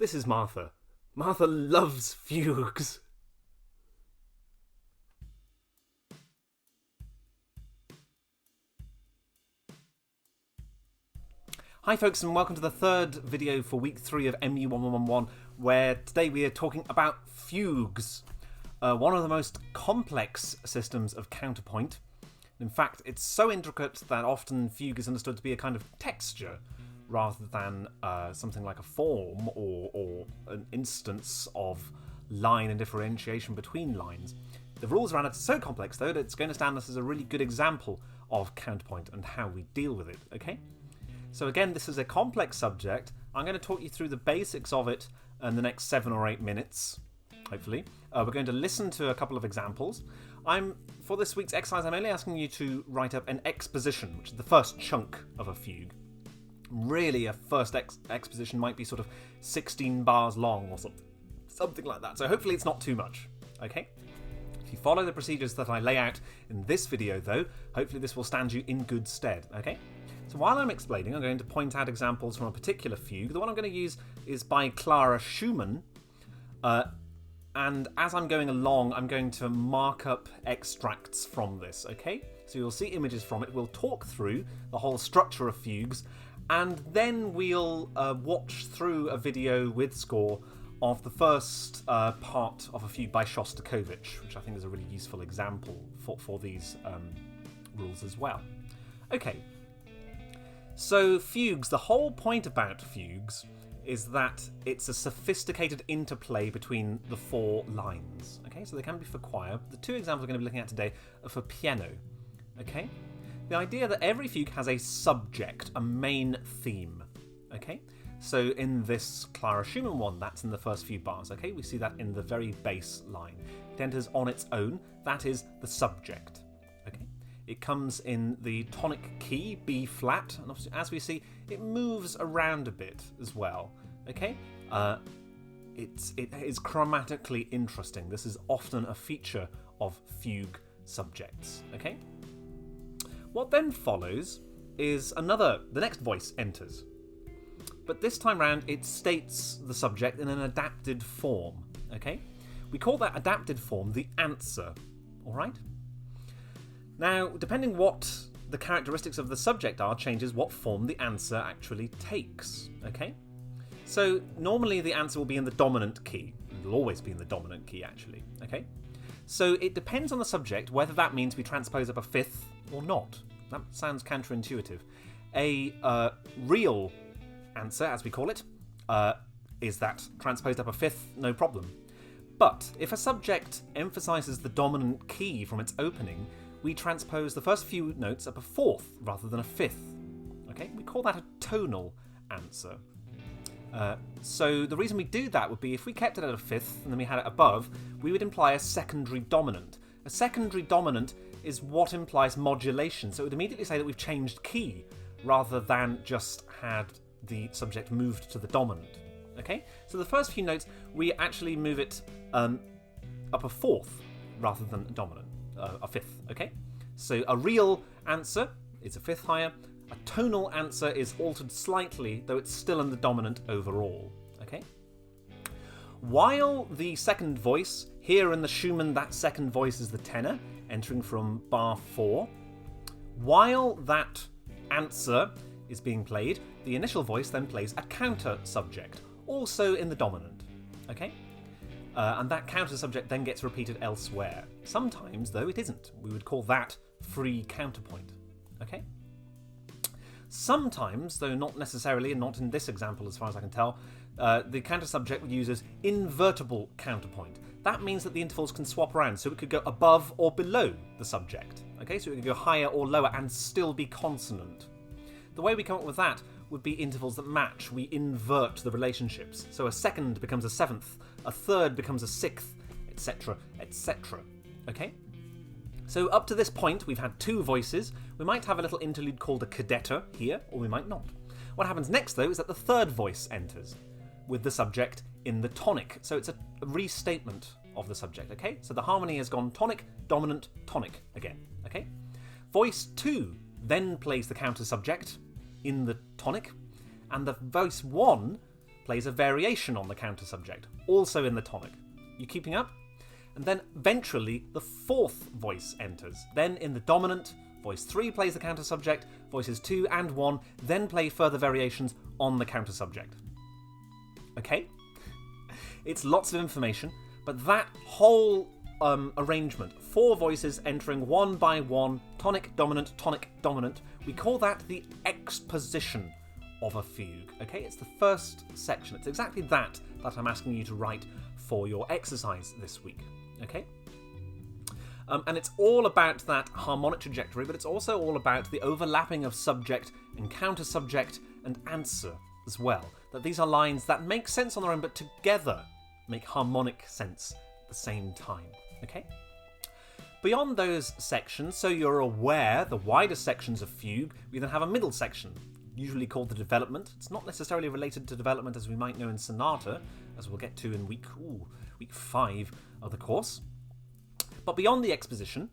This is Martha. Martha loves fugues. Hi folks, and welcome to the third video for week 3 of MU1111, where today we are talking about fugues, one of the most complex systems of counterpoint. In fact, it's so intricate that often fugue is understood to be a kind of texture rather than something like a form or an instance of line and differentiation between lines. The rules around it are so complex, though, that it's going to stand us as a really good example of counterpoint and how we deal with it, okay? So again, this is a complex subject. I'm going to talk you through the basics of it in the next 7 or 8 minutes, hopefully. We're going to listen to a couple of examples. For this week's exercise, I'm only asking you to write up an exposition, which is the first chunk of a fugue. Really, a first exposition might be sort of 16 bars long or something like that. So hopefully it's not too much, okay? If you follow the procedures that I lay out in this video, though, hopefully this will stand you in good stead, okay? So while I'm explaining, I'm going to point out examples from a particular fugue. The one I'm going to use is by Clara Schumann. And as I'm going along, I'm going to mark up extracts from this, okay? So you'll see images from it. We'll talk through the whole structure of fugues, and then we'll watch through a video with score of the first part of a fugue by Shostakovich, which I think is a really useful example for these rules as well. Okay. So fugues, the whole point about fugues is that it's a sophisticated interplay between the 4 lines. Okay, so they can be for choir. The 2 examples we're going to be looking at today are for piano. Okay, the idea that every fugue has a subject, a main theme. Okay, so in this Clara Schumann one, that's in the first few bars. Okay, we see that in the very bass line. It enters on its own. That is the subject. Okay. It comes in the tonic key, B flat, and obviously, as we see, it moves around a bit as well. Okay, it is chromatically interesting. This is often a feature of fugue subjects. Okay, what then follows is the next voice enters, but this time round it states the subject in an adapted form. Okay, we call that adapted form the answer. All right. Now, depending what the characteristics of the subject are, changes what form the answer actually takes, okay? So, normally the answer will be in the dominant key. It'll always be in the dominant key, actually, okay? So, it depends on the subject whether that means we transpose up a fifth or not. That sounds counterintuitive. A real answer, as we call it, is that transposed up a fifth, no problem. But if a subject emphasises the dominant key from its opening, we transpose the first few notes up a fourth rather than a fifth. Okay, we call that a tonal answer. So the reason we do that would be if we kept it at a fifth and then we had it above, we would imply a secondary dominant. A secondary dominant is what implies modulation, so it would immediately say that we've changed key rather than just had the subject moved to the dominant. Okay, so the first few notes we actually move it up a fourth rather than dominant. A fifth, okay? So a real answer is a fifth higher. A tonal answer is altered slightly, though it's still in the dominant overall, okay? While the second voice, here in the Schumann, that second voice is the tenor, entering from bar 4. While that answer is being played, the initial voice then plays a counter subject, also in the dominant, okay? And that counter subject then gets repeated elsewhere. Sometimes, though, it isn't. We would call that free counterpoint. Okay? Sometimes, though not necessarily, and not in this example as far as I can tell, the counter subject uses invertible counterpoint. That means that the intervals can swap around, so it could go above or below the subject. Okay, so it could go higher or lower and still be consonant. The way we come up with that would be intervals that match. We invert the relationships. So a second becomes a seventh, a third becomes a sixth, etc., etc. Okay? So up to this point, we've had 2 voices. We might have a little interlude called a cadetta here, or we might not. What happens next, though, is that the third voice enters with the subject in the tonic. So it's a restatement of the subject, okay? So the harmony has gone tonic, dominant, tonic again, okay? Voice 2 then plays the counter subject in the tonic, and the voice 1 plays a variation on the counter subject, also in the tonic. You keeping up? And then eventually the fourth voice enters. Then in the dominant, voice 3 plays the counter subject, voices 2 and 1 then play further variations on the counter subject. Okay? It's lots of information, but that whole arrangement, 4 voices entering one by one, tonic, dominant, we call that the exposition of a fugue. Okay, it's the first section. It's exactly that I'm asking you to write for your exercise this week. Okay? And it's all about that harmonic trajectory, but it's also all about the overlapping of subject and counter subject and answer as well. That these are lines that make sense on their own, but together make harmonic sense at the same time. Okay? Beyond those sections, so you're aware, the wider sections of fugue, we then have a middle section, usually called the development. It's not necessarily related to development as we might know in sonata, as we'll get to in week 5 of the course. But beyond the exposition,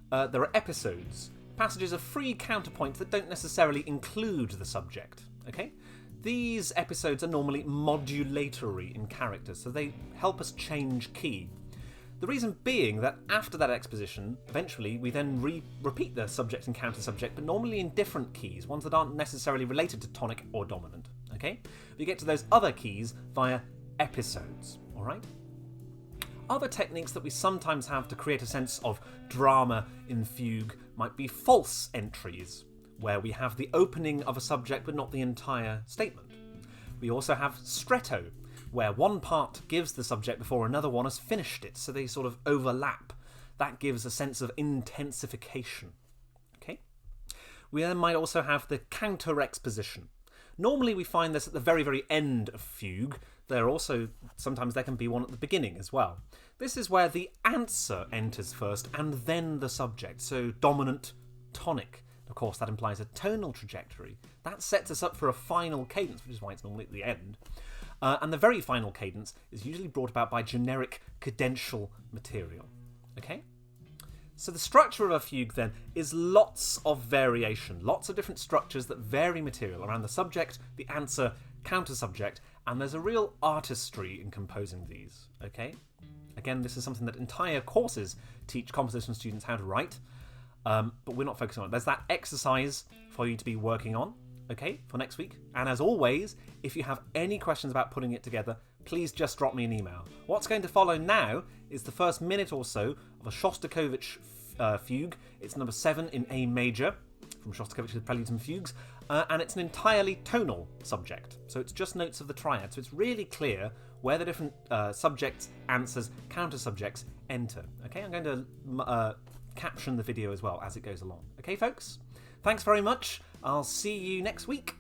there are episodes, passages of free counterpoint that don't necessarily include the subject. Okay? These episodes are normally modulatory in character, so they help us change key. The reason being that after that exposition, eventually we then repeat the subject and counter subject, but normally in different keys, ones that aren't necessarily related to tonic or dominant. Okay? We get to those other keys via episodes. All right? Other techniques that we sometimes have to create a sense of drama in fugue might be false entries, where we have the opening of a subject but not the entire statement. We also have stretto, where one part gives the subject before another one has finished it, so they sort of overlap. That gives a sense of intensification. Okay? We then might also have the counter-exposition. Normally we find this at the very, very end of fugue. Sometimes there can be one at the beginning as well. This is where the answer enters first and then the subject, so dominant, tonic. Of course, that implies a tonal trajectory. That sets us up for a final cadence, which is why it's normally at the end. And the very final cadence is usually brought about by generic cadential material. Okay? So the structure of a fugue, then, is lots of variation, lots of different structures that vary material around the subject, the answer, counter-subject, and there's a real artistry in composing these. Okay? Again, this is something that entire courses teach composition students how to write, but we're not focusing on it. There's that exercise for you to be working on, okay, for next week. And as always, if you have any questions about putting it together, please just drop me an email. What's going to follow now is the first minute or so of a Shostakovich fugue. It's number 7 in A major, from Shostakovich's Preludes and Fugues, and it's an entirely tonal subject. So it's just notes of the triad. So it's really clear where the different subjects, answers, counter-subjects enter. Okay, I'm going to caption the video as well as it goes along. Okay, folks? Thanks very much. I'll see you next week.